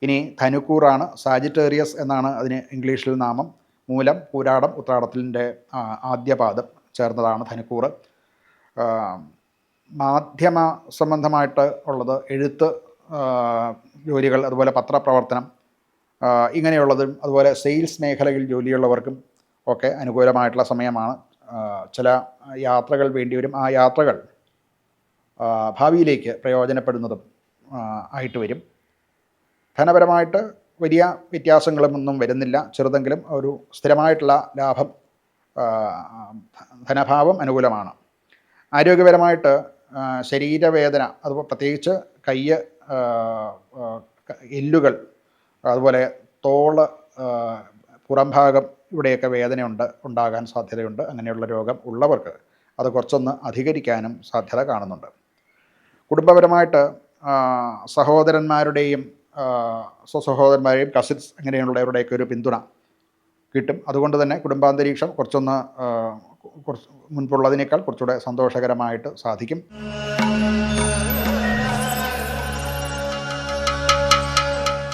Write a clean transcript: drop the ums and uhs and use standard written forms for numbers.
ഇനി ധനുക്കൂറാണ്, സാജിറ്റേറിയസ് എന്നാണ് അതിന് ഇംഗ്ലീഷിൽ നാമം. മൂലം, പൂരാടം, ഉത്രാടത്തിൻ്റെ ആദ്യ പാദം ചേർന്നതാണ് ധനുക്കൂറ്. മാധ്യമ സംബന്ധമായിട്ട് ഉള്ളത് എഴുത്ത് ജോലികൾ, അതുപോലെ പത്രപ്രവർത്തനം ഇങ്ങനെയുള്ളതും, അതുപോലെ സെയിൽസ് മേഖലയിൽ ജോലിയുള്ളവർക്കും ഒക്കെ അനുകൂലമായിട്ടുള്ള സമയമാണ്. ചില യാത്രകൾ വേണ്ടിവരും. ആ യാത്രകൾ ഭാവിയിലേക്ക് പ്രയോജനപ്പെടുന്നതും ആയിട്ട് വരും. ധനപരമായിട്ട് വലിയ വ്യത്യാസങ്ങളൊന്നും വരുന്നില്ല. ചെറുതെങ്കിലും ഒരു സ്ഥിരമായിട്ടുള്ള ലാഭം, ധനഭാവം അനുകൂലമാണ്. ആരോഗ്യപരമായിട്ട് ശരീരവേദന, അതുപോലെ പ്രത്യേകിച്ച് കയ്യ്, എല്ലുകൾ, അതുപോലെ തോള്, പുറംഭാഗം ഇവിടെയൊക്കെ ഉണ്ടാകാൻ സാധ്യതയുണ്ട്. അങ്ങനെയുള്ള രോഗം ഉള്ളവർക്ക് അത് കുറച്ചൊന്ന് അധികരിക്കാനും സാധ്യത കാണുന്നുണ്ട്. കുടുംബപരമായിട്ട് സഹോദരന്മാരുടെയും സ്വസഹോദരന്മാരെയും കസിൻസ് അങ്ങനെയുള്ളവരുടെയൊക്കെ ഒരു പിന്തുണ കിട്ടും. അതുകൊണ്ട് തന്നെ കുടുംബാന്തരീക്ഷം കുറച്ചൊന്ന് മുൻപുള്ളതിനേക്കാൾ കുറച്ചുകൂടെ സന്തോഷകരമായിട്ട് സാധിക്കും.